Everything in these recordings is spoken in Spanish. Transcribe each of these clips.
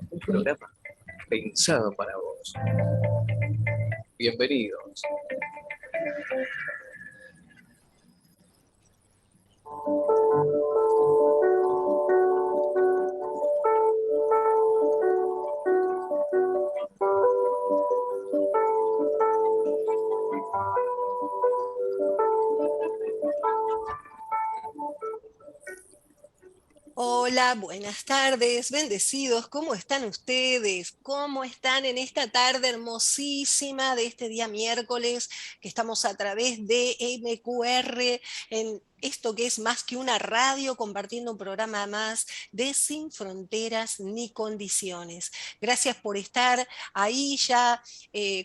Un programa pensado para vos. Bienvenidos. Hola, buenas tardes, bendecidos. ¿Cómo están ustedes? ¿Cómo están en esta tarde hermosísima de este día miércoles que estamos a través de MQR en esto que es más que una radio, compartiendo un programa más de Sin Fronteras ni Condiciones? Gracias por estar ahí ya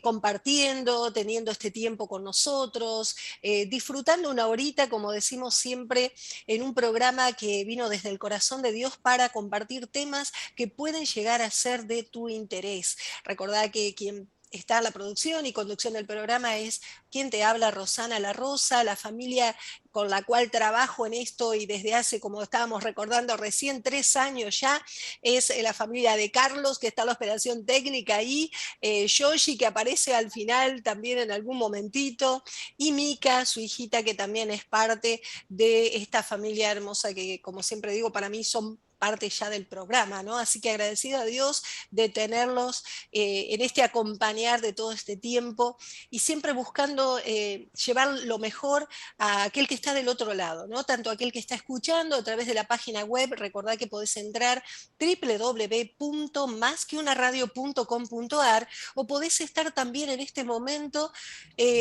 compartiendo, teniendo este tiempo con nosotros, disfrutando una horita, como decimos siempre, en un programa que vino desde el corazón de Dios para compartir temas que pueden llegar a ser de tu interés. Recordá que quien está en la producción y conducción del programa es quien te habla, Rosana La Rosa, la familia con la cual trabajo en esto y desde hace, como estábamos recordando recién, 3 años ya, es la familia de Carlos, que está en la operación técnica ahí, Yoshi, que aparece al final también en algún momentito, y Mika, su hijita, que también es parte de esta familia hermosa que, como siempre digo, para mí son parte ya del programa, ¿no? Así que agradecida a Dios de tenerlos en este acompañar de todo este tiempo y siempre buscando llevar lo mejor a aquel que está del otro lado, ¿no? Tanto aquel que está escuchando a través de la página web, recordad que podés entrar www.masqueunaradio.com.ar o podés estar también en este momento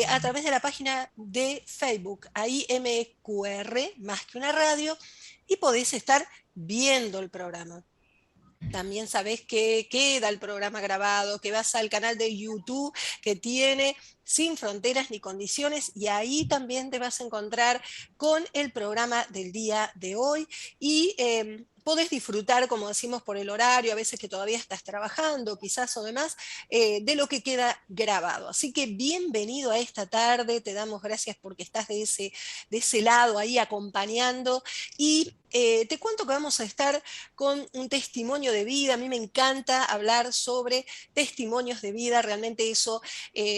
a través de la página de Facebook, ahí MQR, más que una radio, y podés estar viendo el programa. También sabés que queda el programa grabado, que vas al canal de YouTube que tiene Sin Fronteras ni Condiciones y ahí también te vas a encontrar con el programa del día de hoy y podés disfrutar, como decimos, por el horario, a veces que todavía estás trabajando, quizás o demás, de lo que queda grabado. Así que bienvenido a esta tarde, te damos gracias porque estás de ese lado ahí acompañando y te cuento que vamos a estar con un testimonio de vida. A mí me encanta hablar sobre testimonios de vida, realmente eso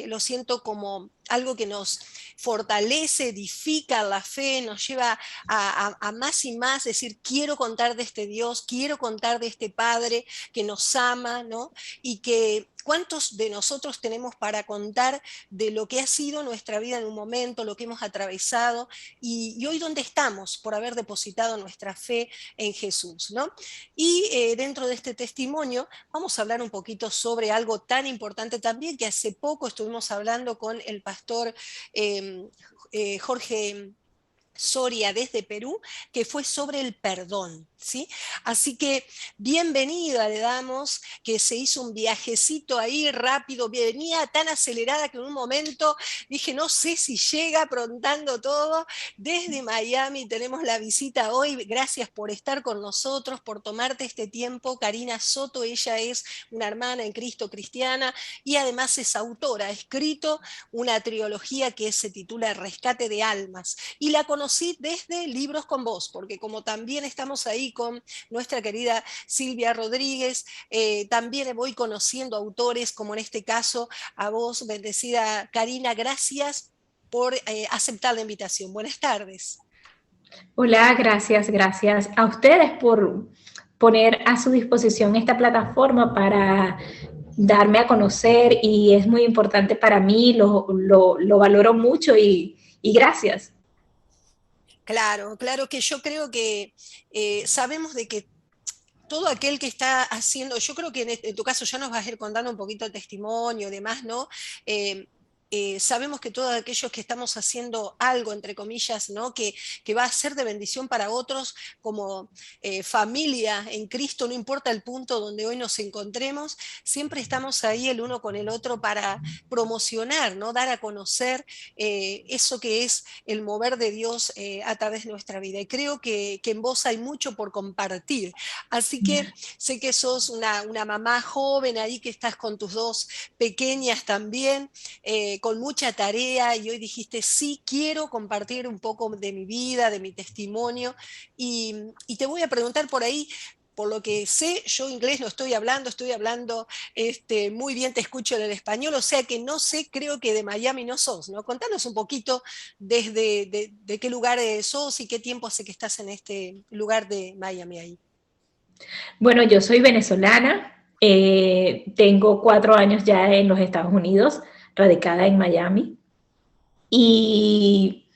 lo siento como algo que nos fortalece, edifica la fe, nos lleva a más y más, decir, quiero contar de este Dios, quiero contar de este Padre que nos ama, ¿no? Y que cuántos de nosotros tenemos para contar de lo que ha sido nuestra vida en un momento, lo que hemos atravesado y hoy dónde estamos por haber depositado nuestra fe en Jesús, ¿no? Y dentro de este testimonio vamos a hablar un poquito sobre algo tan importante también que hace poco estuvimos hablando con el pastor eh, Jorge Soria desde Perú, que fue sobre el perdón, ¿sí? Así que bienvenida le damos, que se hizo un viajecito ahí rápido, venía tan acelerada que en un momento dije, no sé si llega prontando todo. Desde Miami tenemos la visita hoy, gracias por estar con nosotros, por tomarte este tiempo. Karina Soto, ella es una hermana en Cristo cristiana y además es autora, ha escrito una trilogía que se titula Rescate de Almas y la conocí desde Libros con Vos, porque como también estamos ahí con nuestra querida Silvia Rodríguez, también voy conociendo autores, como en este caso a vos, bendecida Karina, gracias por aceptar la invitación. Buenas tardes. Hola, gracias a ustedes por poner a su disposición esta plataforma para darme a conocer y es muy importante para mí, lo valoro mucho y gracias. Claro, claro que yo creo que sabemos de que todo aquel que está haciendo, yo creo que en tu caso ya nos vas a ir contando un poquito el testimonio y demás, ¿no? Eh, sabemos que todos aquellos que estamos haciendo algo, entre comillas, ¿no? Que va a ser de bendición para otros como familia en Cristo, no importa el punto donde hoy nos encontremos, siempre estamos ahí el uno con el otro para promocionar, ¿no? Dar a conocer eso que es el mover de Dios a través de nuestra vida. Y creo que en vos hay mucho por compartir. Así que sé que sos una mamá joven ahí, que estás con tus dos pequeñas también, con mucha tarea, y hoy dijiste, sí, quiero compartir un poco de mi vida, de mi testimonio, y te voy a preguntar por ahí. Por lo que sé, yo inglés no estoy hablando muy bien, te escucho en el español, o sea que no sé, creo que de Miami no sos, ¿no? Contanos un poquito de qué lugar sos y qué tiempo hace que estás en este lugar de Miami ahí. Bueno, yo soy venezolana, tengo 4 años ya en los Estados Unidos, radicada en Miami, y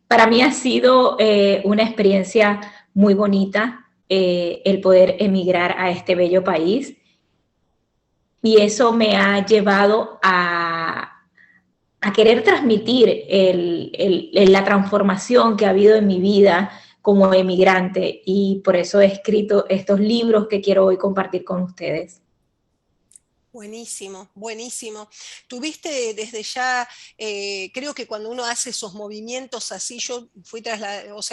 para mí ha sido una experiencia muy bonita el poder emigrar a este bello país, y eso me ha llevado a querer transmitir la transformación que ha habido en mi vida como emigrante, y por eso he escrito estos libros que quiero hoy compartir con ustedes. Buenísimo, buenísimo. Tuviste desde ya, creo que cuando uno hace esos movimientos así, yo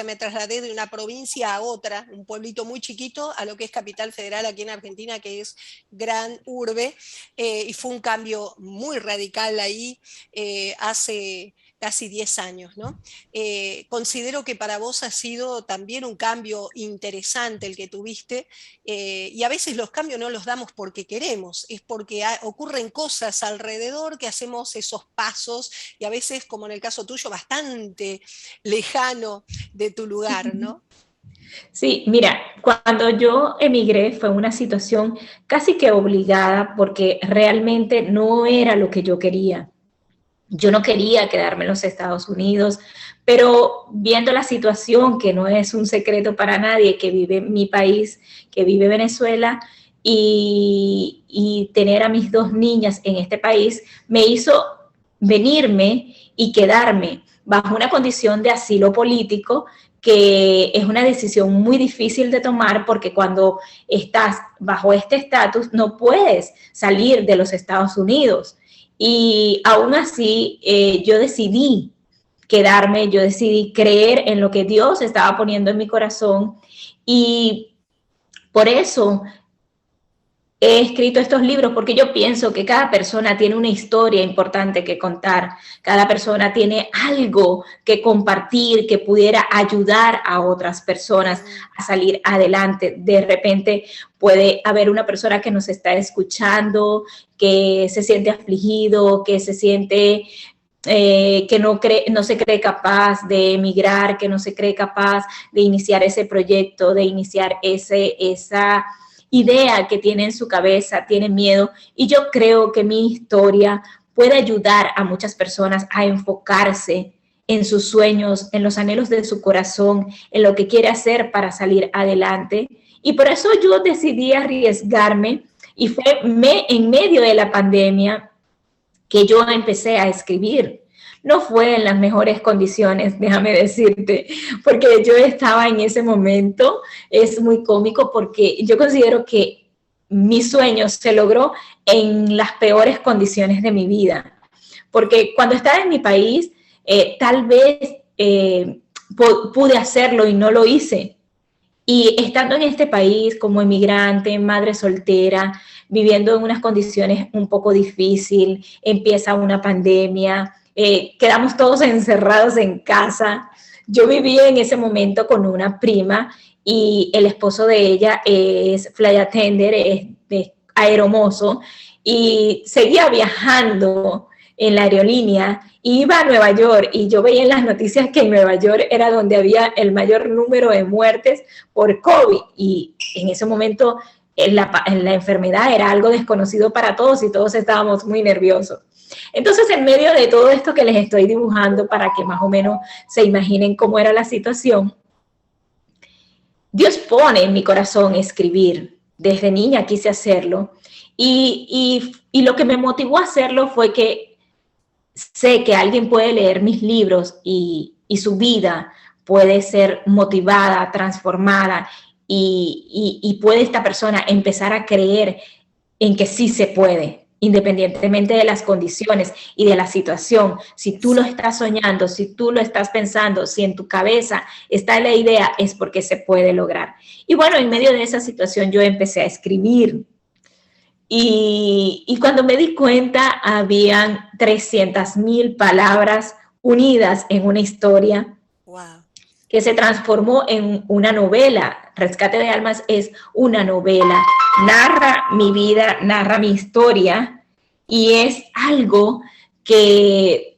me trasladé de una provincia a otra, un pueblito muy chiquito, a lo que es Capital Federal aquí en Argentina, que es gran urbe, y fue un cambio muy radical ahí hace casi 10 años, ¿no? Considero que para vos ha sido también un cambio interesante el que tuviste, y a veces los cambios no los damos porque queremos, es porque ocurren cosas alrededor que hacemos esos pasos, y a veces, como en el caso tuyo, bastante lejano de tu lugar, ¿no? Sí, mira, cuando yo emigré fue una situación casi que obligada porque realmente no era lo que yo quería. Yo no quería quedarme en los Estados Unidos, pero viendo la situación, que no es un secreto para nadie, que vive en mi país, que vive Venezuela, y tener a mis 2 niñas en este país, me hizo venirme y quedarme bajo una condición de asilo político, que es una decisión muy difícil de tomar, porque cuando estás bajo este estatus no puedes salir de los Estados Unidos. Y aún así yo decidí quedarme, yo decidí creer en lo que Dios estaba poniendo en mi corazón, y por eso he escrito estos libros, porque yo pienso que cada persona tiene una historia importante que contar, cada persona tiene algo que compartir que pudiera ayudar a otras personas a salir adelante. De repente puede haber una persona que nos está escuchando, que se siente afligido, que se siente que no se cree capaz de emigrar, que no se cree capaz de iniciar ese proyecto, de iniciar esa idea que tiene en su cabeza, tiene miedo, y yo creo que mi historia puede ayudar a muchas personas a enfocarse en sus sueños, en los anhelos de su corazón, en lo que quiere hacer para salir adelante. Y por eso yo decidí arriesgarme, y fue en medio de la pandemia que yo empecé a escribir. No fue en las mejores condiciones, déjame decirte, porque yo estaba en ese momento, es muy cómico porque yo considero que mi sueño se logró en las peores condiciones de mi vida, porque cuando estaba en mi país, tal vez pude hacerlo y no lo hice. Y estando en este país como emigrante, madre soltera, viviendo en unas condiciones un poco difíciles, empieza una pandemia, quedamos todos encerrados en casa. Yo vivía en ese momento con una prima, y el esposo de ella es flight attendant, es aeromozo, y seguía viajando en la aerolínea, iba a Nueva York, y yo veía en las noticias que en Nueva York era donde había el mayor número de muertes por COVID, y en ese momento la enfermedad era algo desconocido para todos y todos estábamos muy nerviosos. Entonces, en medio de todo esto que les estoy dibujando para que más o menos se imaginen cómo era la situación, Dios pone en mi corazón escribir. Desde niña quise hacerlo, y lo que me motivó a hacerlo fue que sé que alguien puede leer mis libros y su vida puede ser motivada, transformada, y puede esta persona empezar a creer en que sí se puede, independientemente de las condiciones y de la situación. Si tú lo estás soñando, si tú lo estás pensando, si en tu cabeza está la idea, es porque se puede lograr. Y bueno, en medio de esa situación yo empecé a escribir. Y cuando me di cuenta, habían 300.000 palabras unidas en una historia. Wow. Que se transformó en una novela. Rescate de Almas es una novela. Narra mi vida, narra mi historia, y es algo que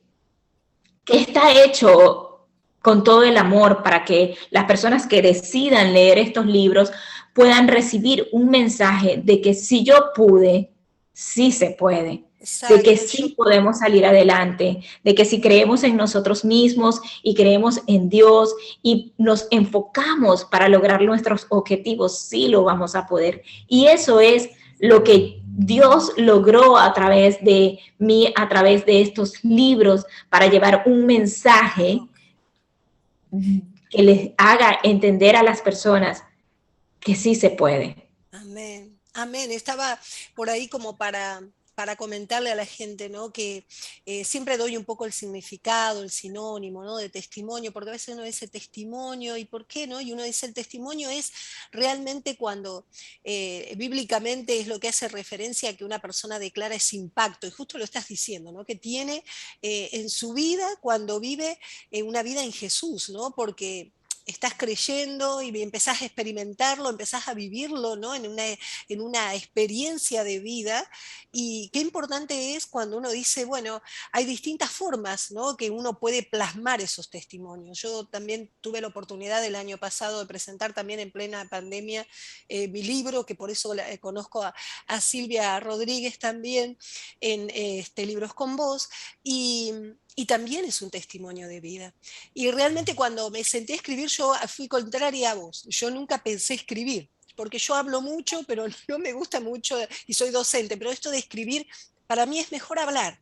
está hecho con todo el amor para que las personas que decidan leer estos libros puedan recibir un mensaje de que si yo pude, sí se puede. Exacto. De que sí podemos salir adelante, de que si creemos en nosotros mismos y creemos en Dios y nos enfocamos para lograr nuestros objetivos, sí lo vamos a poder. Y eso es lo que Dios logró a través de mí, a través de estos libros, para llevar un mensaje que les haga entender a las personas que sí se puede. Amén, amén. Estaba por ahí como para comentarle a la gente, ¿no? Que siempre doy un poco el significado, el sinónimo, ¿no? De testimonio, porque a veces uno dice testimonio, ¿y por qué no? Y uno dice el testimonio es realmente cuando bíblicamente es lo que hace referencia a que una persona declara ese impacto, y justo lo estás diciendo, ¿no? Que tiene en su vida cuando vive una vida en Jesús, ¿no? Porque estás creyendo y empezás a experimentarlo, empezás a vivirlo, ¿no? en una experiencia de vida. Y qué importante es cuando uno dice, bueno, hay distintas formas, ¿no? Que uno puede plasmar esos testimonios. Yo también tuve la oportunidad el año pasado de presentar también en plena pandemia mi libro, que por eso conozco a Silvia Rodríguez también en Libros con Vos, y también es un testimonio de vida. Y realmente cuando me senté a escribir, yo fui contraria a vos. Yo nunca pensé escribir, porque yo hablo mucho, pero no me gusta mucho, y soy docente, pero esto de escribir, para mí es mejor hablar.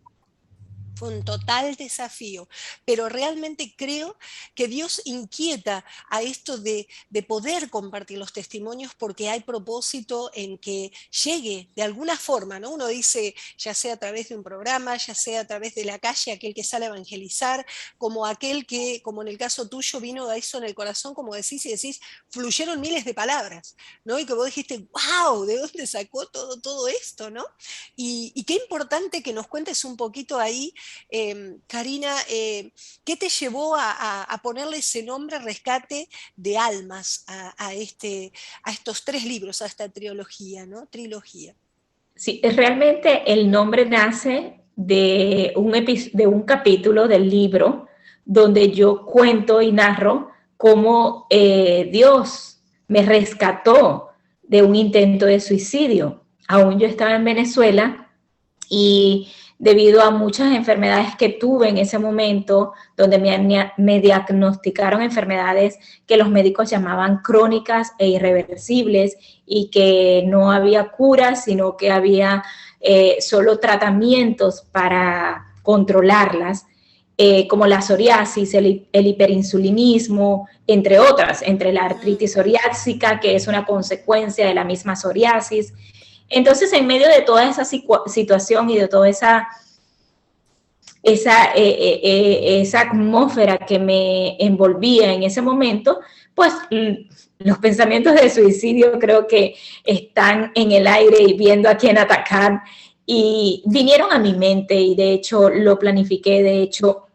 Fue un total desafío, pero realmente creo que Dios inquieta a esto de poder compartir los testimonios, porque hay propósito en que llegue de alguna forma, ¿no? Uno dice, ya sea a través de un programa, ya sea a través de la calle, aquel que sale a evangelizar, como aquel que, como en el caso tuyo, vino a eso en el corazón, como decís, y decís, fluyeron miles de palabras, ¿no? Y que vos dijiste, wow, ¿de dónde sacó todo esto, ¿no? Y qué importante que nos cuentes un poquito ahí, Karina, ¿qué te llevó a ponerle ese nombre, Rescate de Almas, a estos 3 libros, a esta trilogía, ¿no? Trilogía. Sí, realmente el nombre nace de un capítulo del libro donde yo cuento y narro cómo Dios me rescató de un intento de suicidio. Aún yo estaba en Venezuela, y debido a muchas enfermedades que tuve en ese momento, donde me diagnosticaron enfermedades que los médicos llamaban crónicas e irreversibles, y que no había cura, sino que había solo tratamientos para controlarlas, como la psoriasis, el hiperinsulinismo, entre otras, entre la artritis psoriásica, que es una consecuencia de la misma psoriasis. Entonces, en medio de toda esa situación y de toda esa atmósfera que me envolvía en ese momento, pues los pensamientos de suicidio creo que están en el aire y viendo a quién atacar, y vinieron a mi mente, y de hecho lo planifiqué, de hecho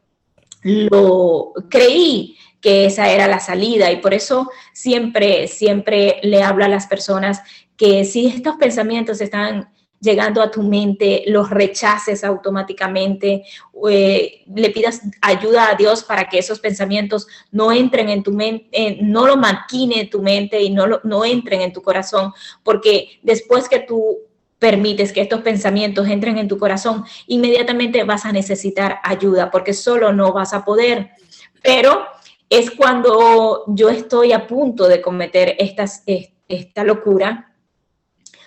lo creí que esa era la salida, y por eso siempre le hablo a las personas que si estos pensamientos están llegando a tu mente, los rechaces automáticamente, le pidas ayuda a Dios para que esos pensamientos no entren en tu mente, no lo maquine en tu mente y no entren en tu corazón, porque después que tú permites que estos pensamientos entren en tu corazón, inmediatamente vas a necesitar ayuda, porque solo no vas a poder. Pero es cuando yo estoy a punto de cometer esta locura,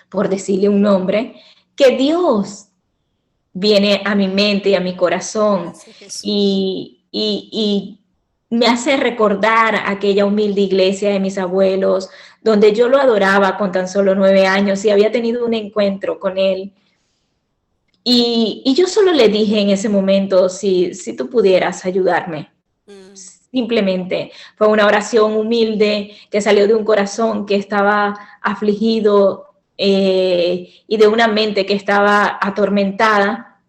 por decirle un nombre, que Dios viene a mi mente y a mi corazón y me hace recordar aquella humilde iglesia de mis abuelos, donde yo lo adoraba con tan solo 9 años y había tenido un encuentro con él. Y yo solo le dije en ese momento, si tú pudieras ayudarme. Simplemente fue una oración humilde que salió de un corazón que estaba afligido y de una mente que estaba atormentada,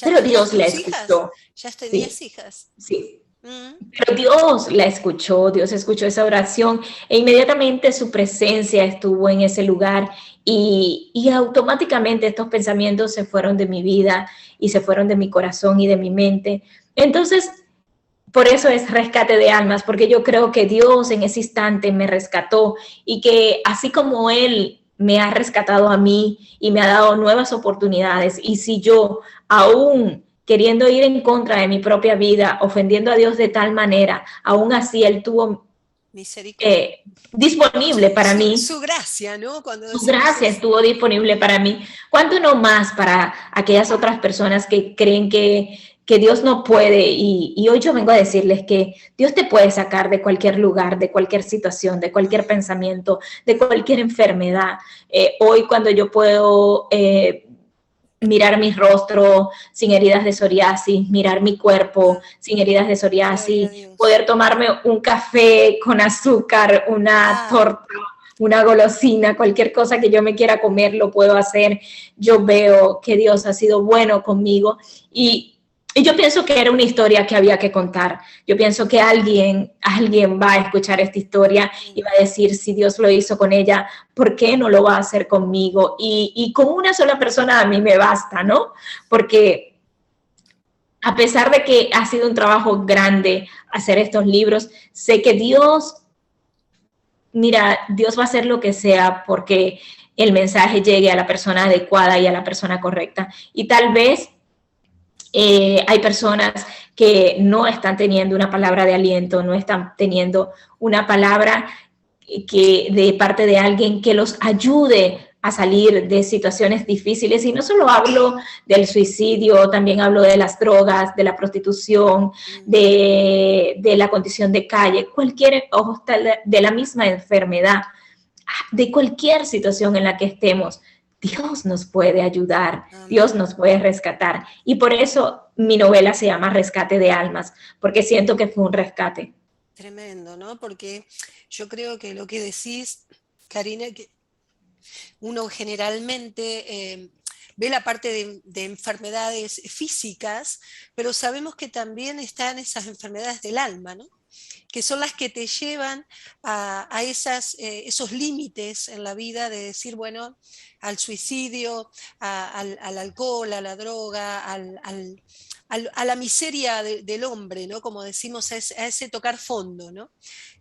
pero Dios la escuchó. ¿Ya tenías hijas? Sí. Pero Dios la escuchó, Dios escuchó esa oración e inmediatamente su presencia estuvo en ese lugar y automáticamente estos pensamientos se fueron de mi vida y se fueron de mi corazón y de mi mente. Entonces, por eso es rescate de almas, porque yo creo que Dios en ese instante me rescató y que así como Él me ha rescatado a mí y me ha dado nuevas oportunidades, y si yo aún queriendo ir en contra de mi propia vida, ofendiendo a Dios de tal manera, aún así Él tuvo disponible para mí. Su gracia, ¿no? Su gracia estuvo disponible para mí. ¿Cuánto no más para aquellas otras personas que creen que Dios no puede? Y hoy yo vengo a decirles que Dios te puede sacar de cualquier lugar, de cualquier situación, de cualquier pensamiento, de cualquier enfermedad. Hoy cuando yo puedo mirar mi rostro sin heridas de psoriasis, mirar mi cuerpo sin heridas de psoriasis, poder tomarme un café con azúcar, una torta, una golosina, cualquier cosa que yo me quiera comer, lo puedo hacer. Yo veo que Dios ha sido bueno conmigo y yo pienso que era una historia que había que contar. Yo pienso que alguien va a escuchar esta historia y va a decir, si Dios lo hizo con ella, ¿por qué no lo va a hacer conmigo? Y con una sola persona a mí me basta, ¿no? Porque a pesar de que ha sido un trabajo grande hacer estos libros, sé que Dios va a hacer lo que sea porque el mensaje llegue a la persona adecuada y a la persona correcta. Y tal vez hay personas que no están teniendo una palabra de aliento, no están teniendo una palabra que de parte de alguien que los ayude a salir de situaciones difíciles. Y no solo hablo del suicidio, también hablo de las drogas, de la prostitución, de la condición de calle, de la misma enfermedad, de cualquier situación en la que estemos. Dios nos puede ayudar, Dios nos puede rescatar. Y por eso mi novela se llama Rescate de Almas, porque siento que fue un rescate. Tremendo, ¿no? Porque yo creo que lo que decís, Karina, que uno generalmente ve la parte de enfermedades físicas, pero sabemos que también están esas enfermedades del alma, ¿no? Que son las que te llevan a esos límites en la vida de decir, bueno, al suicidio, al alcohol, a la droga, a la miseria del hombre, ¿no? Como decimos, a ese tocar fondo, ¿no?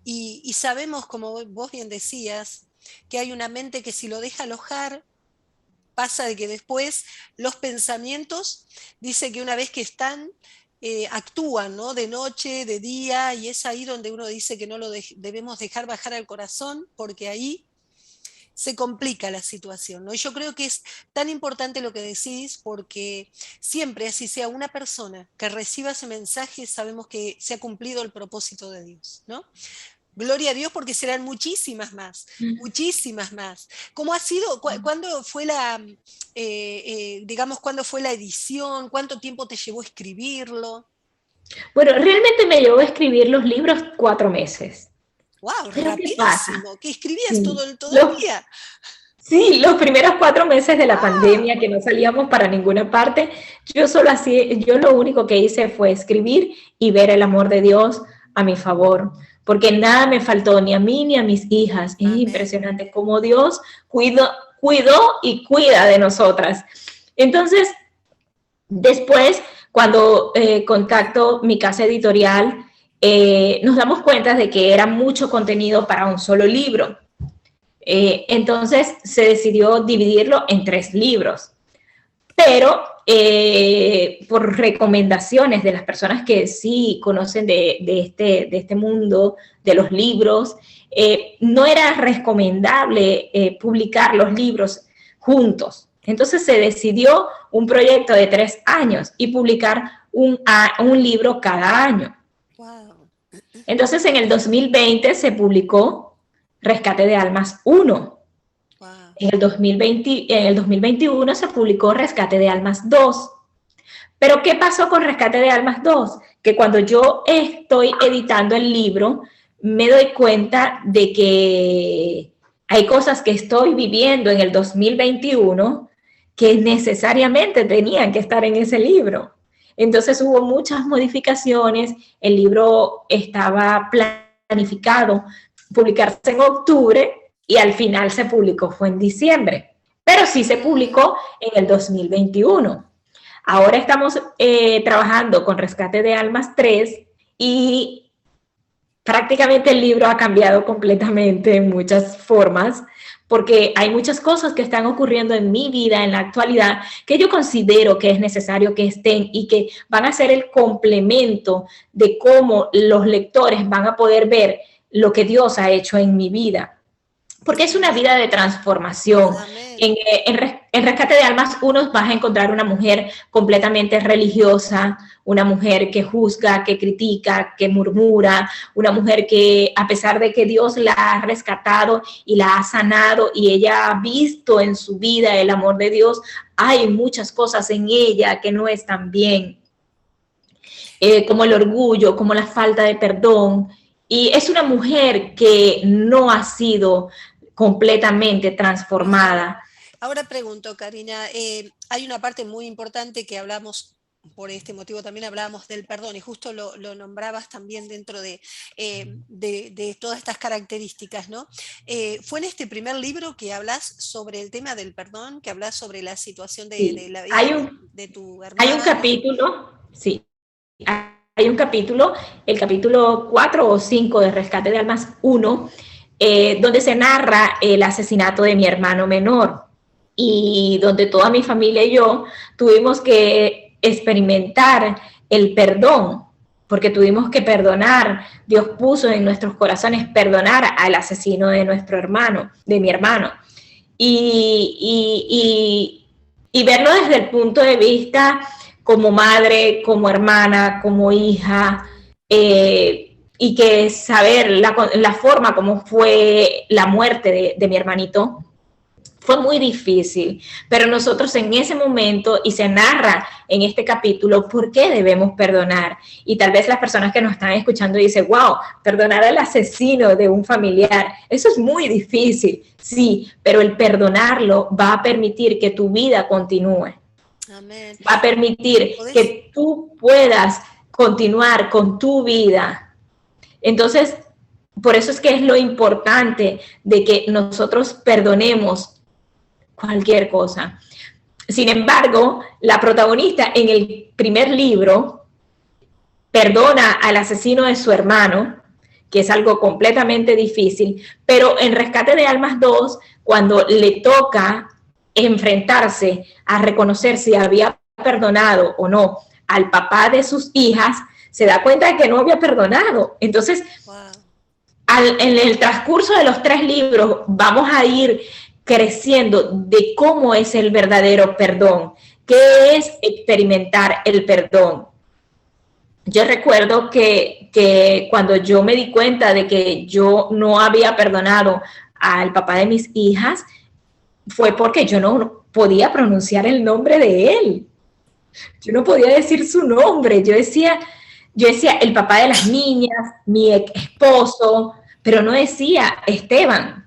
Y sabemos, como vos bien decías, que hay una mente que si lo deja alojar, pasa de que después los pensamientos, dice que una vez que están, actúan, ¿no? De noche, de día, y es ahí donde uno dice que no lo debemos dejar bajar al corazón, porque ahí se complica la situación, ¿no? Y yo creo que es tan importante lo que decís, porque siempre, así sea una persona que reciba ese mensaje, sabemos que se ha cumplido el propósito de Dios, ¿no? Gloria a Dios, porque serán muchísimas más, muchísimas más. ¿Cómo ha sido? ¿Cuándo fue cuándo fue la edición? ¿Cuánto tiempo te llevó escribirlo? Bueno, realmente me llevó a escribir los libros 4 meses. ¡Wow! Rapidísimo. ¿Que escribías todo el día? Sí, los primeros 4 meses de la pandemia, que no salíamos para ninguna parte, yo lo único que hice fue escribir y ver el amor de Dios a mi favor, porque nada me faltó, ni a mí ni a mis hijas. Es impresionante cómo Dios cuidó y cuida de nosotras. Entonces, después, cuando contacto mi casa editorial, nos damos cuenta de que era mucho contenido para un solo libro. Entonces, se decidió dividirlo en 3 libros. Pero por recomendaciones de las personas que sí conocen de este mundo, de los libros, no era recomendable publicar los libros juntos. Entonces se decidió un proyecto de 3 años y publicar un libro cada año. Wow. Entonces en el 2020 se publicó Rescate de Almas 1. En el 2021 se publicó Rescate de Almas 2. Pero ¿qué pasó con Rescate de Almas 2? Que cuando yo estoy editando el libro, me doy cuenta de que hay cosas que estoy viviendo en el 2021 que necesariamente tenían que estar en ese libro. Entonces hubo muchas modificaciones, el libro estaba planificado publicarse en octubre y al final se publicó, fue en diciembre, pero sí se publicó en el 2021. Ahora estamos trabajando con Rescate de Almas 3 y prácticamente el libro ha cambiado completamente en muchas formas, porque hay muchas cosas que están ocurriendo en mi vida en la actualidad que yo considero que es necesario que estén y que van a ser el complemento de cómo los lectores van a poder ver lo que Dios ha hecho en mi vida. Porque es una vida de transformación. En Rescate de Almas 1 vas a encontrar una mujer completamente religiosa, una mujer que juzga, que critica, que murmura, una mujer que a pesar de que Dios la ha rescatado y la ha sanado y ella ha visto en su vida el amor de Dios, hay muchas cosas en ella que no están bien, como el orgullo, como la falta de perdón. Y es una mujer que no ha sido completamente transformada. Ahora pregunto, Karina, hay una parte muy importante que hablamos, por este motivo también hablábamos del perdón, y justo lo nombrabas también dentro de todas estas características, ¿no? Fue en este primer libro que hablas sobre el tema del perdón, que hablas sobre la situación de la vida de tu hermana. Hay un capítulo, sí, hay un capítulo, el capítulo 4 o 5 de Rescate de Almas 1, donde se narra el asesinato de mi hermano menor y donde toda mi familia y yo tuvimos que experimentar el perdón, porque tuvimos que perdonar. Dios puso en nuestros corazones perdonar al asesino de nuestro hermano, de mi hermano, y verlo desde el punto de vista como madre, como hermana, como hija, y que saber la forma como fue la muerte de mi hermanito fue muy difícil, pero nosotros en ese momento, y se narra en este capítulo, ¿por qué debemos perdonar? Y tal vez las personas que nos están escuchando dicen, wow, perdonar al asesino de un familiar, eso es muy difícil, sí, pero el perdonarlo va a permitir que tu vida continúe. Amén. Va a permitir que tú puedas continuar con tu vida. Entonces, por eso es que es lo importante de que nosotros perdonemos cualquier cosa. Sin embargo, la protagonista en el primer libro perdona al asesino de su hermano, que es algo completamente difícil, pero en Rescate de Almas 2, cuando le toca enfrentarse a reconocer si había perdonado o no al papá de sus hijas, se da cuenta de que no había perdonado. Entonces, en el transcurso de los 3 libros vamos a ir creciendo de cómo es el verdadero perdón, qué es experimentar el perdón. Yo recuerdo que cuando yo me di cuenta de que yo no había perdonado al papá de mis hijas, fue porque yo no podía pronunciar el nombre de él. Yo no podía decir su nombre. Yo decía el papá de las niñas, mi esposo, pero no decía Esteban.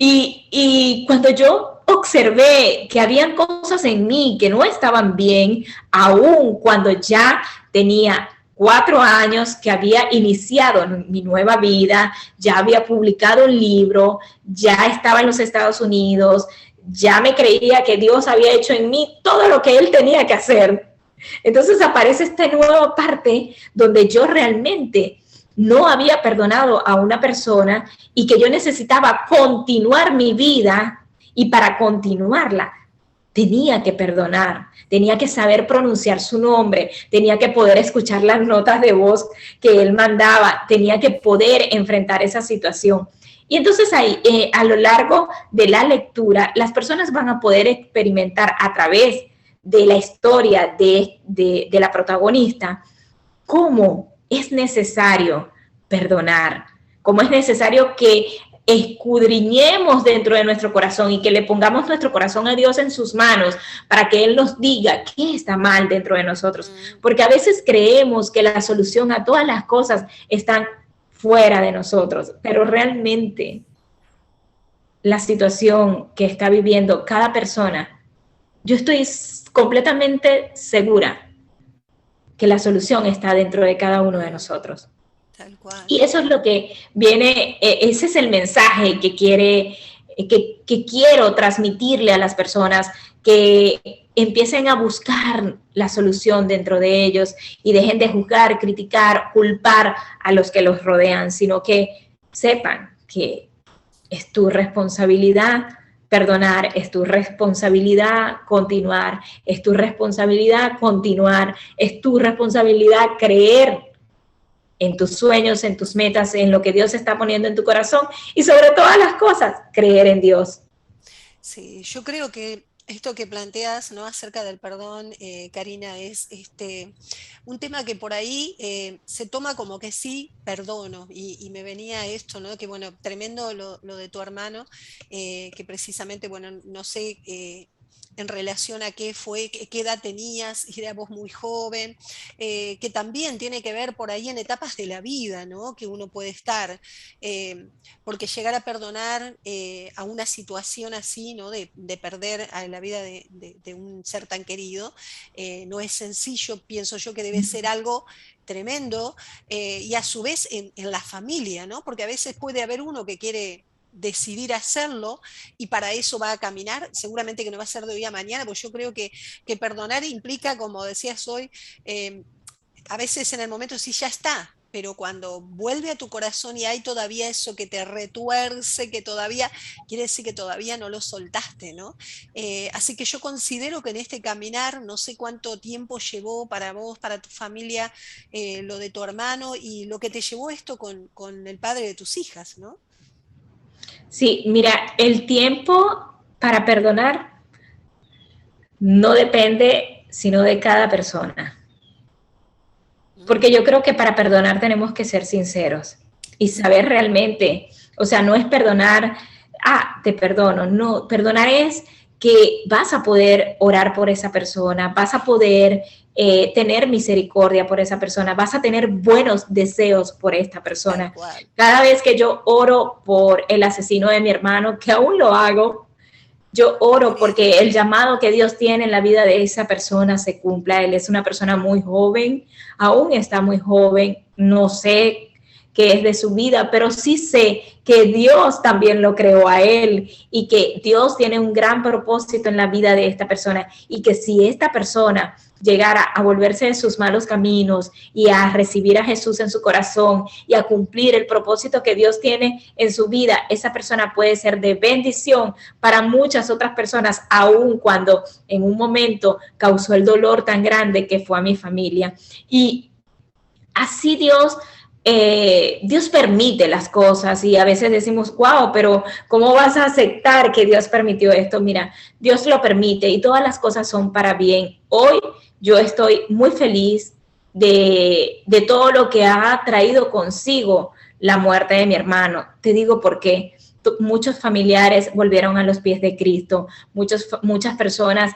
Y cuando yo observé que habían cosas en mí que no estaban bien, aún cuando ya tenía 4 años, que había iniciado mi nueva vida, ya había publicado un libro, ya estaba en los Estados Unidos, ya me creía que Dios había hecho en mí todo lo que Él tenía que hacer. Entonces aparece esta nueva parte donde yo realmente no había perdonado a una persona y que yo necesitaba continuar mi vida, y para continuarla tenía que perdonar, tenía que saber pronunciar su nombre, tenía que poder escuchar las notas de voz que él mandaba, tenía que poder enfrentar esa situación. Y entonces ahí, a lo largo de la lectura, las personas van a poder experimentar a través de la historia de la protagonista cómo es necesario perdonar, cómo es necesario que escudriñemos dentro de nuestro corazón y que le pongamos nuestro corazón a Dios en sus manos para que Él nos diga qué está mal dentro de nosotros. Porque a veces creemos que la solución a todas las cosas están fuera de nosotros, pero realmente la situación que está viviendo cada persona, yo estoy completamente segura que la solución está dentro de cada uno de nosotros. Tal cual. Y eso es lo que viene, ese es el mensaje que quiero transmitirle a las personas, que empiecen a buscar la solución dentro de ellos y dejen de juzgar, criticar, culpar a los que los rodean, sino que sepan que es tu responsabilidad perdonar, es tu responsabilidad continuar, es tu responsabilidad continuar, es tu responsabilidad creer en tus sueños, en tus metas, en lo que Dios está poniendo en tu corazón y sobre todas las cosas, creer en Dios. Sí, yo creo que esto que planteas, ¿no?, acerca del perdón, Karina, es un tema que por ahí se toma como que sí, perdono, y me venía esto, ¿no?, que bueno, tremendo lo de tu hermano, que precisamente, bueno, no sé en relación a qué fue, qué edad tenías, y era vos muy joven, que también tiene que ver por ahí en etapas de la vida, ¿no?, que uno puede estar. Porque llegar a perdonar a una situación así, ¿no?, de perder a la vida de un ser tan querido, no es sencillo, pienso yo que debe ser algo tremendo, y a su vez en la familia, ¿no?, porque a veces puede haber uno que quiere decidir hacerlo y para eso va a caminar, seguramente que no va a ser de hoy a mañana, porque yo creo que perdonar implica, como decías hoy, a veces en el momento sí ya está, pero cuando vuelve a tu corazón y hay todavía eso que te retuerce, que todavía, quiere decir que todavía no lo soltaste, ¿no? Así que yo considero que en este caminar, no sé cuánto tiempo llevó para vos, para tu familia, lo de tu hermano y lo que te llevó esto con el padre de tus hijas, ¿no? Sí, mira, el tiempo para perdonar no depende sino de cada persona. Porque yo creo que para perdonar tenemos que ser sinceros y saber realmente, o sea, no es perdonar, te perdono, no, perdonar es que vas a poder orar por esa persona, vas a poder tener misericordia por esa persona, vas a tener buenos deseos por esta persona. Cada vez que yo oro por el asesino de mi hermano, que aún lo hago, yo oro porque el llamado que Dios tiene en la vida de esa persona se cumpla. Él es una persona muy joven, aún está muy joven, no sé qué es de su vida, pero sí sé que Dios también lo creó a él y que Dios tiene un gran propósito en la vida de esta persona y que si esta persona llegara a volverse de sus malos caminos y a recibir a Jesús en su corazón y a cumplir el propósito que Dios tiene en su vida, esa persona puede ser de bendición para muchas otras personas, aun cuando en un momento causó el dolor tan grande que fue a mi familia. Y así Dios permite las cosas y a veces decimos, wow, pero ¿cómo vas a aceptar que Dios permitió esto? Mira, Dios lo permite y todas las cosas son para bien. Hoy yo estoy muy feliz de todo lo que ha traído consigo la muerte de mi hermano. Te digo por qué. Muchos familiares volvieron a los pies de Cristo, muchas personas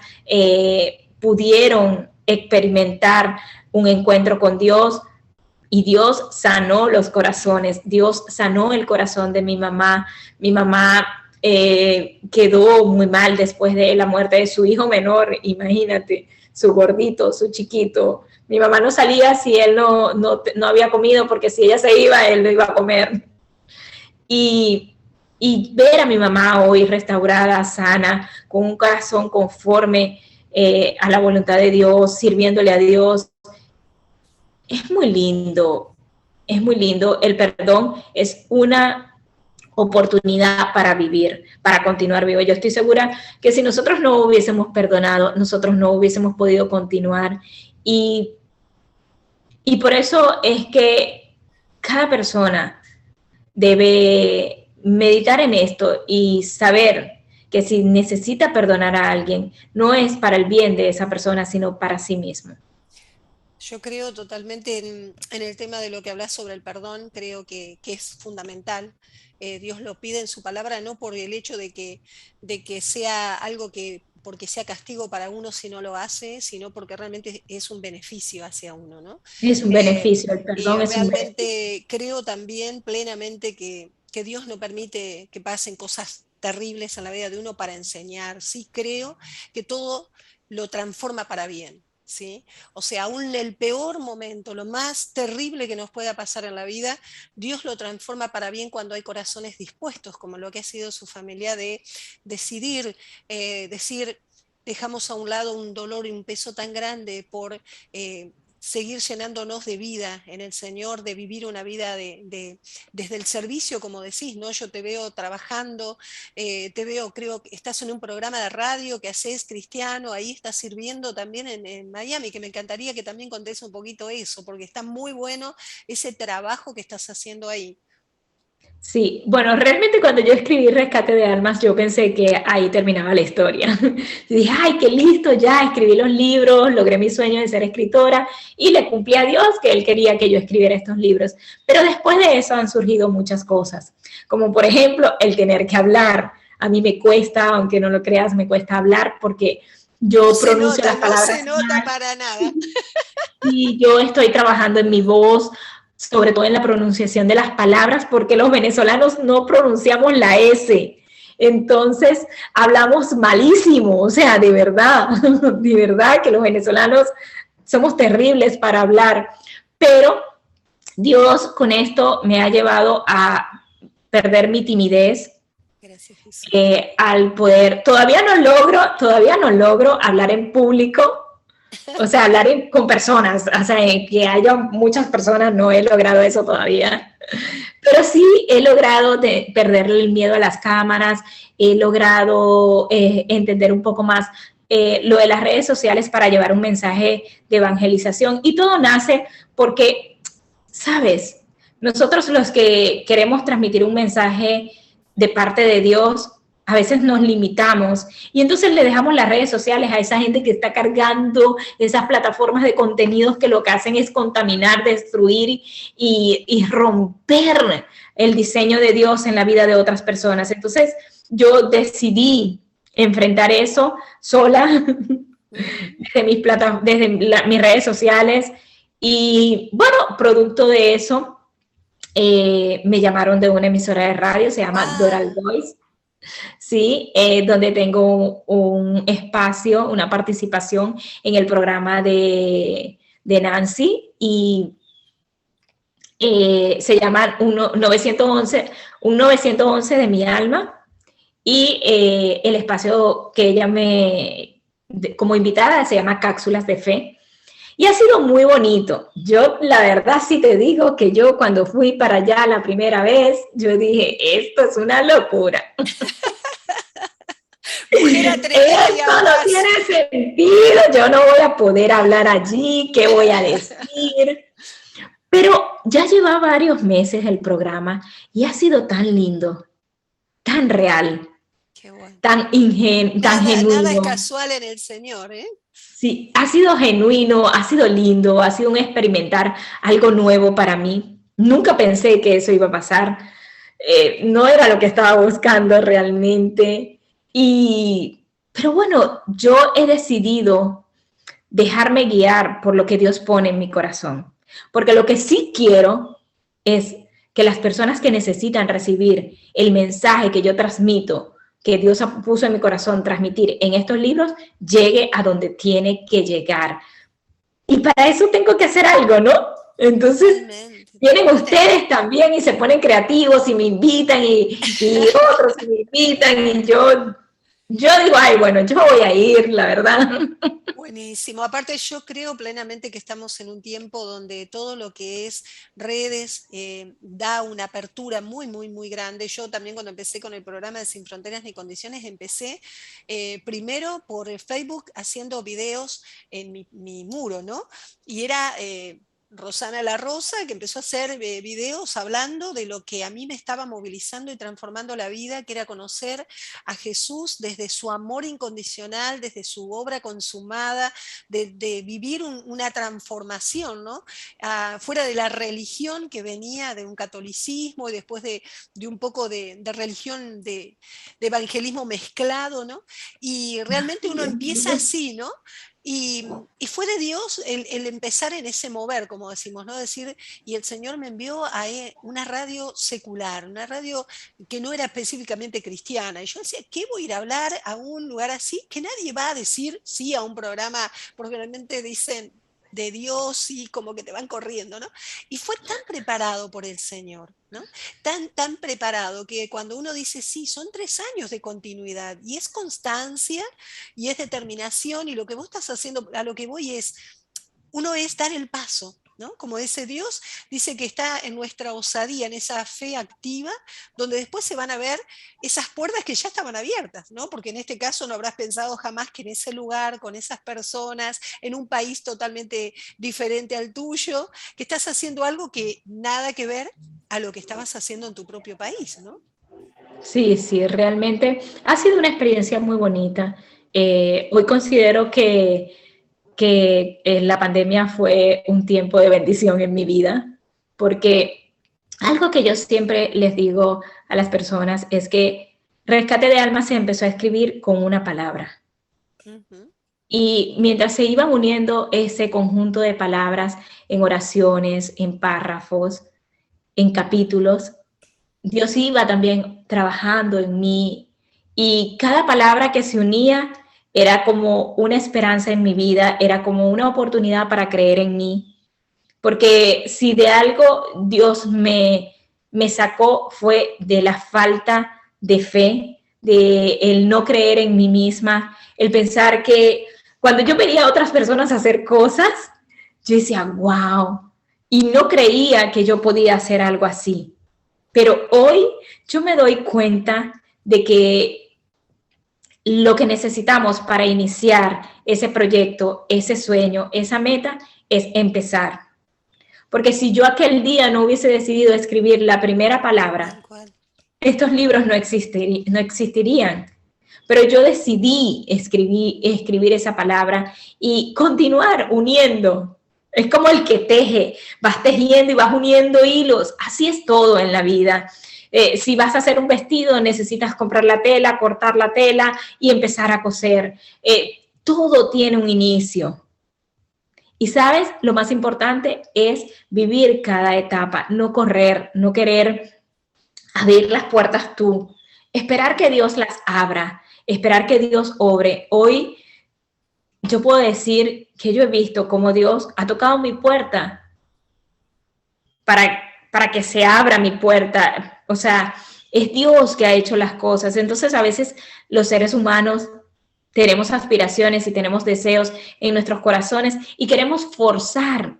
pudieron experimentar un encuentro con Dios, y Dios sanó los corazones, Dios sanó el corazón de mi mamá. Mi mamá quedó muy mal después de la muerte de su hijo menor, imagínate, su gordito, su chiquito. Mi mamá no salía si él no había comido, porque si ella se iba, él no iba a comer. Y ver a mi mamá hoy restaurada, sana, con un corazón conforme a la voluntad de Dios, sirviéndole a Dios, es muy lindo, es muy lindo. El perdón es una oportunidad para vivir, para continuar vivo. Yo estoy segura que si nosotros no hubiésemos perdonado, nosotros no hubiésemos podido continuar. Y por eso es que cada persona debe meditar en esto y saber que si necesita perdonar a alguien, no es para el bien de esa persona, sino para sí mismo. Yo creo totalmente en el tema de lo que hablas sobre el perdón, creo que es fundamental. Dios lo pide en su palabra, no por el hecho de que sea algo que, porque sea castigo para uno si no lo hace, sino porque realmente es un beneficio hacia uno, ¿no? Es un beneficio, el Y perdón es un beneficio. realmente creo también plenamente que Dios no permite que pasen cosas terribles en la vida de uno para enseñar. Sí creo que todo lo transforma para bien. ¿Sí? O sea, aún el peor momento, lo más terrible que nos pueda pasar en la vida, Dios lo transforma para bien cuando hay corazones dispuestos, como lo que ha sido su familia, de decidir, decir, dejamos a un lado un dolor y un peso tan grande por seguir llenándonos de vida en el Señor, de vivir una vida desde el servicio, como decís, ¿no? Yo te veo trabajando, te veo, creo que estás en un programa de radio que haces cristiano, ahí estás sirviendo también en Miami, que me encantaría que también contés un poquito eso, porque está muy bueno ese trabajo que estás haciendo ahí. Sí, bueno, realmente cuando yo escribí Rescate de Almas, yo pensé que ahí terminaba la historia. Dije, ay, qué listo, ya escribí los libros, logré mi sueño de ser escritora y le cumplí a Dios que Él quería que yo escribiera estos libros. Pero después de eso han surgido muchas cosas, como por ejemplo el tener que hablar. A mí me cuesta, aunque no lo creas, me cuesta hablar porque yo No pronuncio las palabras no se nota mal. para nada. Y yo estoy trabajando en mi voz, sobre todo en la pronunciación de las palabras, porque los venezolanos no pronunciamos la S. Entonces, hablamos malísimo, o sea, de verdad que los venezolanos somos terribles para hablar. Pero Dios con esto me ha llevado a perder mi timidez, Gracias, Jesús. al poder, todavía no logro hablar en público, o sea, hablar con personas, o sea, que haya muchas personas, no he logrado eso todavía, pero sí he logrado perder el miedo a las cámaras, he logrado entender un poco más lo de las redes sociales para llevar un mensaje de evangelización, y todo nace porque, ¿sabes? Nosotros los que queremos transmitir un mensaje de parte de Dios, a veces nos limitamos y entonces le dejamos las redes sociales a esa gente que está cargando esas plataformas de contenidos que lo que hacen es contaminar, destruir y romper el diseño de Dios en la vida de otras personas. Entonces yo decidí enfrentar eso sola desde mis redes sociales y bueno, producto de eso me llamaron de una emisora de radio, se llama Doral Voice. Sí, donde tengo un espacio, una participación en el programa de Nancy y se llama un 911 de mi alma y el espacio que ella como invitada se llama Cápsulas de Fe. Y ha sido muy bonito. Yo, la verdad, sí te digo que yo cuando fui para allá la primera vez, yo dije, esto es una locura. Mujer atrevida y Esto no tiene sentido, yo no voy a poder hablar allí, ¿qué voy a decir? Pero ya lleva varios meses el programa y ha sido tan lindo, tan real, qué bueno. tan genuino. Nada es casual en el Señor, ¿eh? Sí, ha sido genuino, ha sido lindo, ha sido un experimentar algo nuevo para mí. Nunca pensé que eso iba a pasar. No era lo que estaba buscando realmente. Pero bueno, yo he decidido dejarme guiar por lo que Dios pone en mi corazón. Porque lo que sí quiero es que las personas que necesitan recibir el mensaje que yo transmito, que Dios puso en mi corazón transmitir en estos libros, llegue a donde tiene que llegar. Y para eso tengo que hacer algo, ¿no? Entonces, vienen ustedes también y se ponen creativos y me invitan y otros me invitan y yo digo, ay, bueno, yo voy a ir, la verdad. Buenísimo. Aparte, yo creo plenamente que estamos en un tiempo donde todo lo que es redes da una apertura muy, muy, muy grande. Yo también cuando empecé con el programa de Sin Fronteras ni Condiciones, empecé primero por Facebook haciendo videos en mi muro, ¿no? Y era... Rosana La Rosa, que empezó a hacer videos hablando de lo que a mí me estaba movilizando y transformando la vida, que era conocer a Jesús desde su amor incondicional, desde su obra consumada, de vivir una transformación, ¿no? Fuera de la religión que venía de un catolicismo y después de un poco de religión, de evangelismo mezclado, ¿no? Y realmente uno empieza así, ¿no? Y fue de Dios el empezar en ese mover, como decimos, ¿no? Decir, y el Señor me envió a una radio secular, una radio que no era específicamente cristiana. Y yo decía, ¿qué voy a ir a hablar a un lugar así? Que nadie va a decir sí a un programa, porque realmente dicen de Dios y como que te van corriendo, ¿no? Y fue tan preparado por el Señor, ¿no? Tan preparado que cuando uno dice sí, son 3 años de continuidad y es constancia y es determinación y lo que vos estás haciendo, a lo que voy es, uno es dar el paso, ¿no? Como ese Dios dice que está en nuestra osadía, en esa fe activa, donde después se van a ver esas puertas que ya estaban abiertas, ¿no? Porque en este caso no habrás pensado jamás que en ese lugar, con esas personas, en un país totalmente diferente al tuyo, que estás haciendo algo que nada que ver a lo que estabas haciendo en tu propio país, ¿no? Sí, sí, realmente ha sido una experiencia muy bonita. Hoy considero que la pandemia fue un tiempo de bendición en mi vida, porque algo que yo siempre les digo a las personas es que Rescate de Almas se empezó a escribir con una palabra. Uh-huh. Y mientras se iban uniendo ese conjunto de palabras en oraciones, en párrafos, en capítulos, Dios iba también trabajando en mí y cada palabra que se unía era como una esperanza en mi vida, era como una oportunidad para creer en mí. Porque si de algo Dios me sacó fue de la falta de fe, de el no creer en mí misma, el pensar que cuando yo veía a otras personas hacer cosas, yo decía, wow, y no creía que yo podía hacer algo así. Pero hoy yo me doy cuenta de que lo que necesitamos para iniciar ese proyecto, ese sueño, esa meta, es empezar. Porque si yo aquel día no hubiese decidido escribir la primera palabra, estos libros no existirían. Pero yo decidí escribir esa palabra y continuar uniendo. Es como el que teje, vas tejiendo y vas uniendo hilos. Así es todo en la vida. Si vas a hacer un vestido, necesitas comprar la tela, cortar la tela y empezar a coser. Todo tiene un inicio. Y sabes, lo más importante es vivir cada etapa, no correr, no querer abrir las puertas tú, esperar que Dios las abra, esperar que Dios obre. Hoy yo puedo decir que yo he visto cómo Dios ha tocado mi puerta para que se abra mi puerta. O sea, es Dios que ha hecho las cosas. Entonces, a veces los seres humanos tenemos aspiraciones y tenemos deseos en nuestros corazones y queremos forzar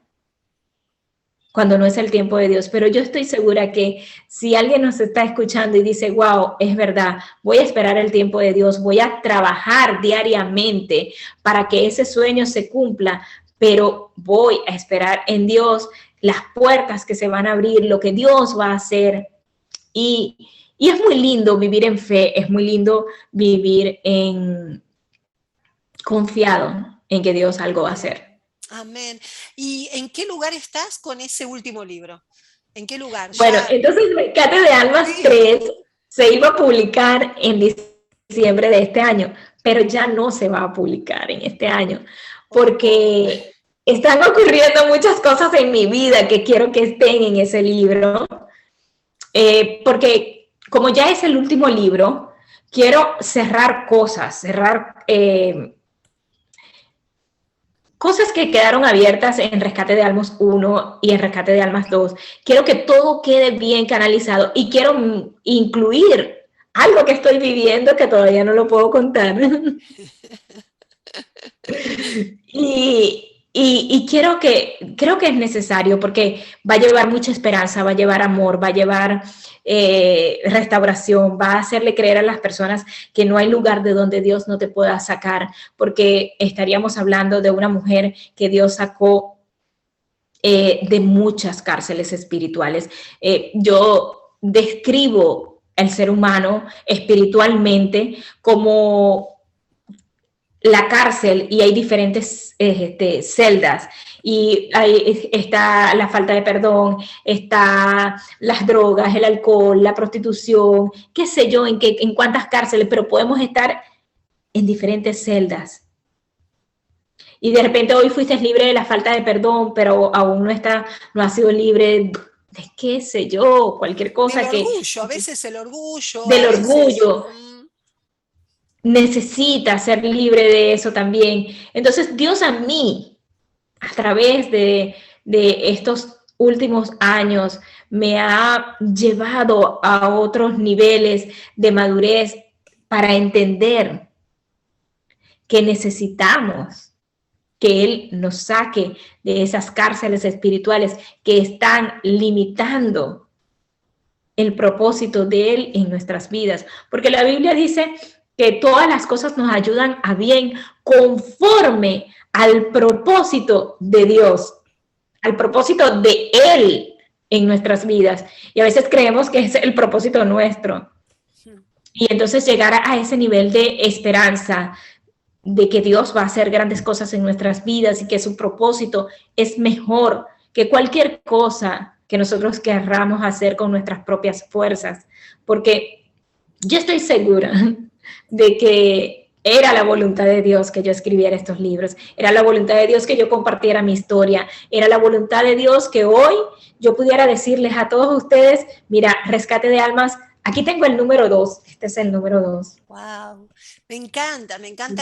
cuando no es el tiempo de Dios. Pero yo estoy segura que si alguien nos está escuchando y dice, wow, es verdad, voy a esperar el tiempo de Dios, voy a trabajar diariamente para que ese sueño se cumpla, pero voy a esperar en Dios las puertas que se van a abrir, lo que Dios va a hacer. Y es muy lindo vivir en fe, es muy lindo vivir confiado en que Dios algo va a hacer. Amén. ¿Y en qué lugar estás con ese último libro? ¿En qué lugar? Bueno, entonces Rescate de Almas 3 se iba a publicar en diciembre de este año, pero ya no se va a publicar en este año, porque están ocurriendo muchas cosas en mi vida que quiero que estén en ese libro, porque como ya es el último libro, quiero cerrar cosas, cosas que quedaron abiertas en Rescate de Almas 1 y en Rescate de Almas 2. Quiero que todo quede bien canalizado y quiero incluir algo que estoy viviendo que todavía no lo puedo contar. Y creo que es necesario porque va a llevar mucha esperanza, va a llevar amor, va a llevar restauración, va a hacerle creer a las personas que no hay lugar de donde Dios no te pueda sacar, porque estaríamos hablando de una mujer que Dios sacó de muchas cárceles espirituales. Yo describo el ser humano espiritualmente como la cárcel y hay diferentes celdas y ahí está la falta de perdón, está las drogas, el alcohol, la prostitución, qué sé yo, en cuántas cárceles, pero podemos estar en diferentes celdas. Y de repente hoy fuiste libre de la falta de perdón, pero aún no has sido libre de qué sé yo, cualquier Del cosa orgullo, a veces el orgullo, del a veces... orgullo. Necesita ser libre de eso también. Entonces Dios a mí, a través de estos últimos años, me ha llevado a otros niveles de madurez para entender que necesitamos que Él nos saque de esas cárceles espirituales que están limitando el propósito de Él en nuestras vidas. Porque la Biblia dice que todas las cosas nos ayudan a bien conforme al propósito de Dios, al propósito de Él en nuestras vidas. Y a veces creemos que es el propósito nuestro. Y entonces llegar a ese nivel de esperanza, de que Dios va a hacer grandes cosas en nuestras vidas y que su propósito es mejor que cualquier cosa que nosotros querramos hacer con nuestras propias fuerzas. Porque yo estoy segura de que era la voluntad de Dios que yo escribiera estos libros, era la voluntad de Dios que yo compartiera mi historia, era la voluntad de Dios que hoy yo pudiera decirles a todos ustedes, mira, Rescate de Almas, aquí tengo el número 2, este es el número 2. Wow, me encanta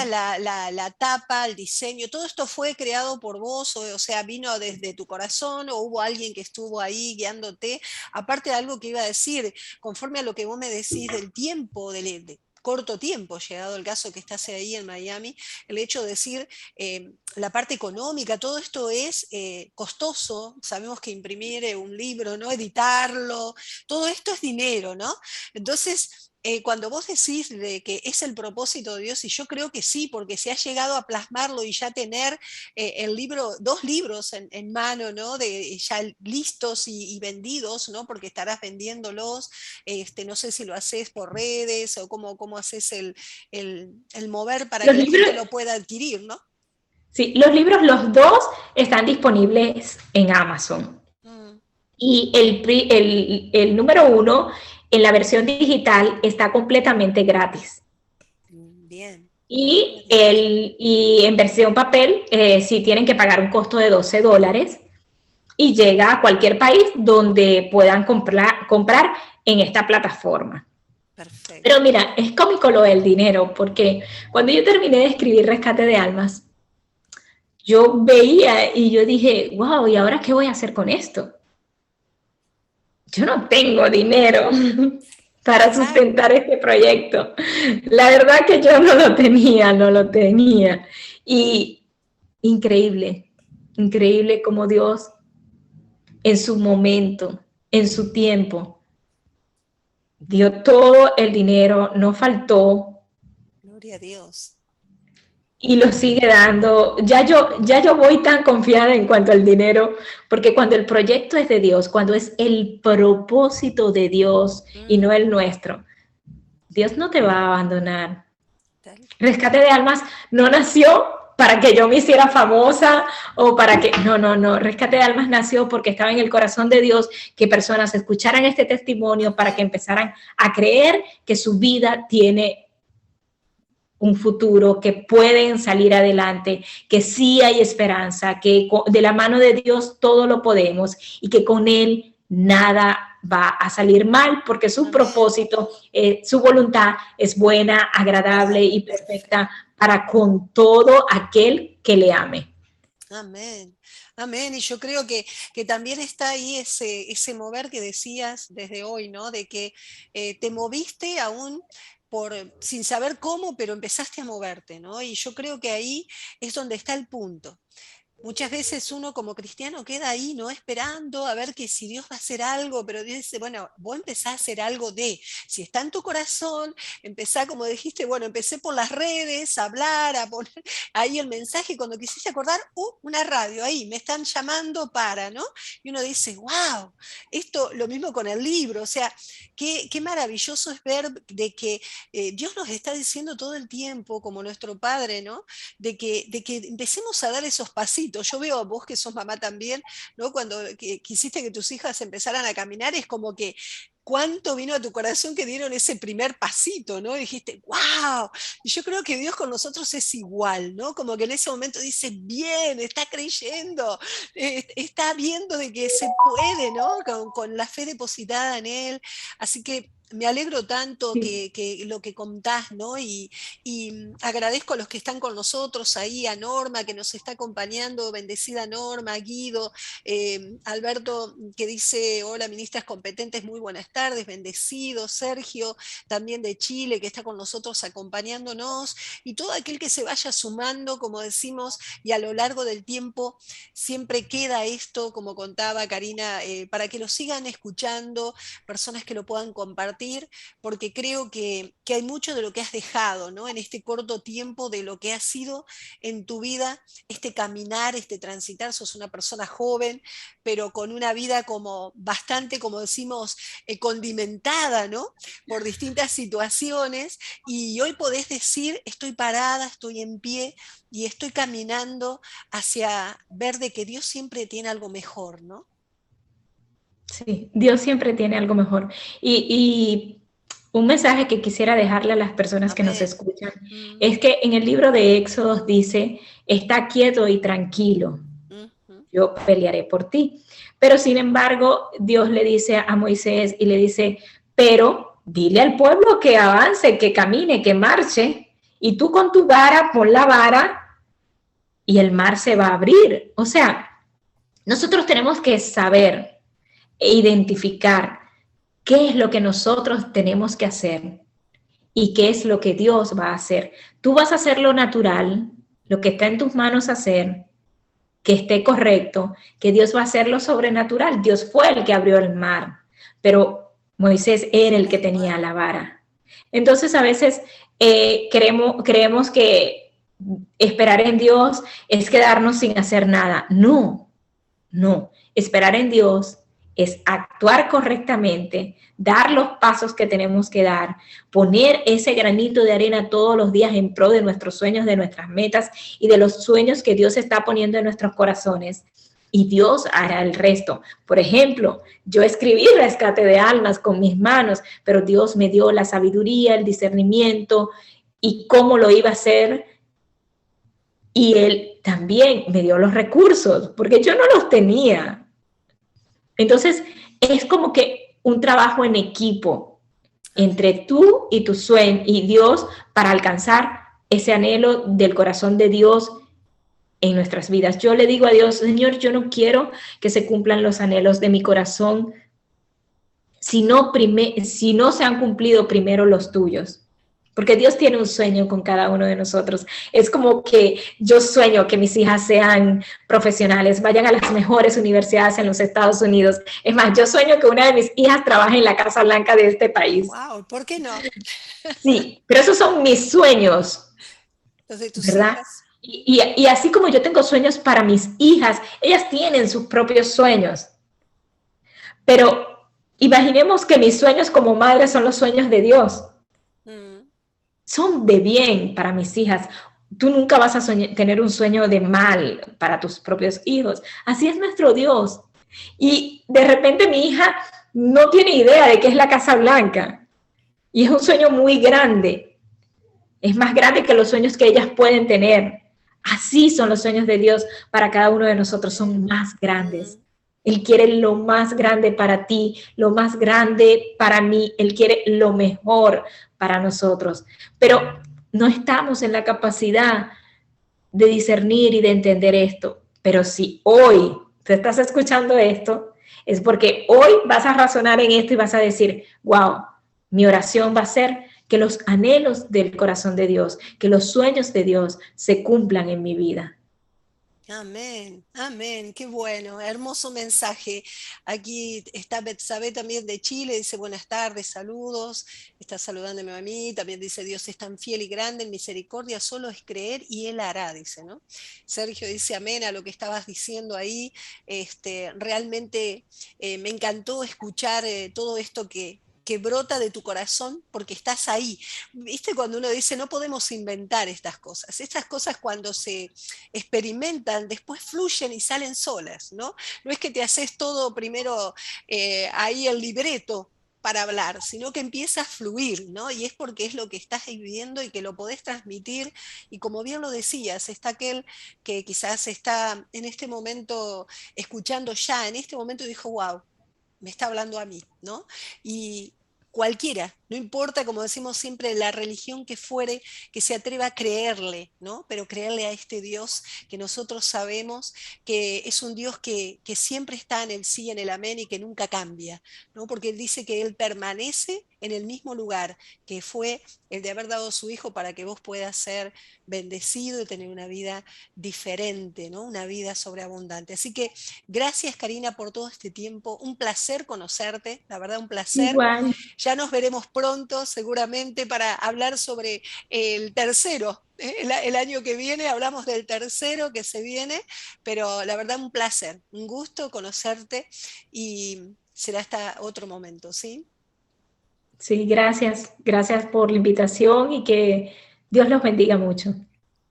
la tapa, el diseño, todo esto fue creado por vos, o sea, vino desde tu corazón o hubo alguien que estuvo ahí guiándote, aparte de algo que iba a decir, conforme a lo que vos me decís del tiempo, de corto tiempo, llegado el caso que estás ahí en Miami, el hecho de decir la parte económica, todo esto es costoso, sabemos que imprimir un libro, ¿no? Editarlo, todo esto es dinero, ¿no? Entonces, cuando vos decís de que es el propósito de Dios, y yo creo que sí, porque se ha llegado a plasmarlo y ya tener el libro, 2 libros en mano, ¿no? Ya listos y vendidos, ¿no? Porque estarás vendiéndolos, no sé si lo haces por redes o cómo haces el mover para Los que la libros, gente lo pueda adquirir, ¿no? sí, los libros, los dos, están disponibles en Amazon. Mm, Y el número 1, en la versión digital, está completamente gratis. bien. Y en versión papel, sí tienen que pagar un costo de $12 y llega a cualquier país donde puedan comprar en esta plataforma. Perfecto. Pero mira, es cómico lo del dinero, porque cuando yo terminé de escribir Rescate de Almas, yo veía y yo dije, wow, ¿y ahora qué voy a hacer con esto? Yo no tengo dinero para sustentar este proyecto. La verdad que yo no lo tenía. Y increíble, increíble como Dios en su momento, en su tiempo, dio todo el dinero, no faltó. Gloria a Dios. Y lo sigue dando. Ya yo voy tan confiada en cuanto al dinero, porque cuando el proyecto es de Dios, cuando es el propósito de Dios y no el nuestro, Dios no te va a abandonar. Rescate de Almas no nació para que yo me hiciera famosa o para que... No. Rescate de Almas nació porque estaba en el corazón de Dios que personas escucharan este testimonio para que empezaran a creer que su vida tiene un futuro, que pueden salir adelante, que sí hay esperanza, que de la mano de Dios todo lo podemos y que con Él nada va a salir mal porque su propósito, su voluntad es buena, agradable y perfecta para con todo aquel que le ame. Amén, amén. Y yo creo que también está ahí ese mover que decías desde hoy, ¿no? De que te moviste aún sin saber cómo, pero empezaste a moverte, ¿no? Y yo creo que ahí es donde está el punto. Muchas veces uno como cristiano queda ahí, ¿no? Esperando a ver que si Dios va a hacer algo, pero Dios dice, bueno, vos empezás a hacer algo si está en tu corazón, empezá, como dijiste, bueno, empecé por las redes, a hablar, a poner ahí el mensaje, cuando quisiste acordar, una radio, ahí, me están llamando para, ¿no? Y uno dice, wow, esto, lo mismo con el libro, o sea, qué maravilloso es ver de que Dios nos está diciendo todo el tiempo, como nuestro Padre, ¿no? De que empecemos a dar esos pasitos. Yo veo a vos que sos mamá también, ¿no? Cuando quisiste que tus hijas empezaran a caminar, es como que cuánto vino a tu corazón que dieron ese primer pasito, ¿no? Y dijiste, wow. Y yo creo que Dios con nosotros es igual, ¿no? Como que en ese momento dice, bien, está creyendo, está viendo de que se puede, ¿no? Con la fe depositada en Él. Así que me alegro tanto Sí. que lo que contás, ¿no? Y agradezco a los que están con nosotros ahí, a Norma, que nos está acompañando, bendecida Norma, a Guido, Alberto, que dice, hola, ministras competentes, muy buenas tardes, bendecido, Sergio, también de Chile, que está con nosotros acompañándonos, y todo aquel que se vaya sumando, como decimos, y a lo largo del tiempo siempre queda esto, como contaba Karina, para que lo sigan escuchando, personas que lo puedan compartir, porque creo que hay mucho de lo que has dejado, ¿no? En este corto tiempo de lo que ha sido en tu vida, este caminar, este transitar. Sos una persona joven, pero con una vida como bastante, como decimos, condimentada, ¿no? Por distintas situaciones, y hoy podés decir, estoy parada, estoy en pie, y estoy caminando hacia ver de que Dios siempre tiene algo mejor, ¿no? Sí, Dios siempre tiene algo mejor. Y un mensaje que quisiera dejarle a las personas que nos Amén. escuchan es que en el libro de Éxodos dice, está quieto y tranquilo, Ujú. yo pelearé por ti. Pero sin embargo, Dios le dice a Moisés y le dice, pero dile al pueblo que avance, que camine, que marche, y tú con tu vara, pon la vara y el mar se va a abrir. O sea, nosotros tenemos que saber e identificar qué es lo que nosotros tenemos que hacer y qué es lo que Dios va a hacer. Tú vas a hacer lo natural, lo que está en tus manos hacer, que esté correcto, que Dios va a hacer lo sobrenatural. Dios fue el que abrió el mar, pero Moisés era el que Tal tenía cual. la vara. Entonces a veces creemos que esperar en Dios es quedarnos sin hacer nada. No, no, esperar en Dios es actuar correctamente, dar los pasos que tenemos que dar, poner ese granito de arena todos los días en pro de nuestros sueños, de nuestras metas y de los sueños que Dios está poniendo en nuestros corazones. Y Dios hará el resto. Por ejemplo, yo escribí Rescate de Almas con mis manos, pero Dios me dio la sabiduría, el discernimiento y cómo lo iba a hacer. Y Él también me dio los recursos, porque yo no los tenía. Entonces, es como que un trabajo en equipo Amén. entre tú y tu sueño y Dios para alcanzar ese anhelo del corazón de Dios en nuestras vidas. Yo le digo a Dios, Señor, yo no quiero que se cumplan los anhelos de mi corazón si no se han cumplido primero los tuyos. Porque Dios tiene un sueño con cada uno de nosotros. Es como que yo sueño que mis hijas sean profesionales, vayan a las mejores universidades en los Estados Unidos. Es más, yo sueño que una de mis hijas trabaje en la Casa Blanca de este país. Wow, ¿por qué no? Sí, pero esos son mis sueños, Los de tus ¿verdad? hijas. Y así como yo tengo sueños para mis hijas, ellas tienen sus propios sueños. Pero imaginemos que mis sueños como madre son los sueños de Dios. Mm. Son de bien para mis hijas. Tú nunca vas a tener un sueño de mal para tus propios hijos. Así es nuestro Dios. Y de repente mi hija no tiene idea de qué es la Casa Blanca. Y es un sueño muy grande. Es más grande que los sueños que ellas pueden tener. Así son los sueños de Dios para cada uno de nosotros. Son más grandes. Él quiere lo más grande para ti, lo más grande para mí. Él quiere lo mejor para nosotros. Pero no estamos en la capacidad de discernir y de entender esto. Pero si hoy te estás escuchando esto, es porque hoy vas a razonar en esto y vas a decir, wow, mi oración va a ser que los anhelos del corazón de Dios, que los sueños de Dios se cumplan en mi vida. Amén, amén, qué bueno, hermoso mensaje. Aquí está Betsabe también de Chile, dice buenas tardes, saludos, está saludándome a mí, también dice Dios es tan fiel y grande en misericordia, solo es creer y Él hará, dice, ¿no? Sergio dice amén a lo que estabas diciendo ahí, realmente me encantó escuchar todo esto que brota de tu corazón porque estás ahí. ¿Viste cuando uno dice no podemos inventar estas cosas? Estas cosas cuando se experimentan, después fluyen y salen solas, ¿no? No es que te haces todo primero ahí el libreto, para hablar, sino que empieza a fluir, ¿no? Y es porque es lo que estás viviendo y que lo podés transmitir. Y como bien lo decías, está aquel que quizás está en este momento escuchando ya, en este momento dijo, wow, me está hablando a mí, ¿no? Y cualquiera, no importa, como decimos siempre, la religión que fuere, que se atreva a creerle, ¿no? Pero creerle a este Dios que nosotros sabemos que es un Dios que siempre está en el sí, en el amén y que nunca cambia, ¿no? Porque Él dice que Él permanece en el mismo lugar que fue el de haber dado a su Hijo para que vos puedas ser bendecido y tener una vida diferente, ¿no? Una vida sobreabundante. Así que gracias, Karina, por todo este tiempo. Un placer conocerte, la verdad, un placer. Igual. Ya nos veremos pronto, seguramente, para hablar sobre el tercero. El año que viene hablamos del tercero que se viene, pero la verdad un placer, un gusto conocerte y será hasta otro momento, ¿sí? Sí, gracias. Gracias por la invitación y que Dios los bendiga mucho.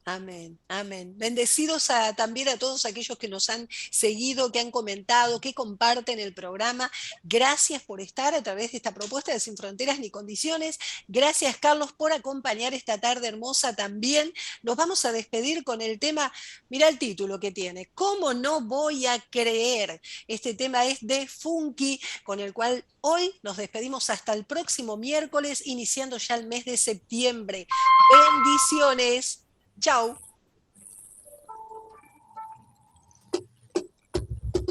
Amén, amén. Bendecidos también a todos aquellos que nos han seguido, que han comentado, que comparten el programa. Gracias por estar a través de esta propuesta de Sin Fronteras ni Condiciones. Gracias, Carlos, por acompañar esta tarde hermosa también. Nos vamos a despedir con el tema, mira el título que tiene, ¿Cómo no voy a creer? Este tema es de Funky, con el cual hoy nos despedimos hasta el próximo miércoles, iniciando ya el mes de septiembre. Bendiciones. Chao.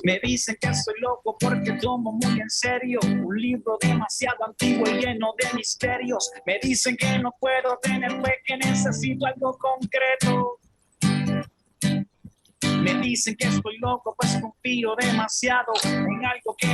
Me dicen que soy loco porque tomo muy en serio un libro demasiado antiguo y lleno de misterios. Me dicen que no puedo tener fe, que necesito algo concreto. Me dicen que estoy loco pues confío demasiado en algo que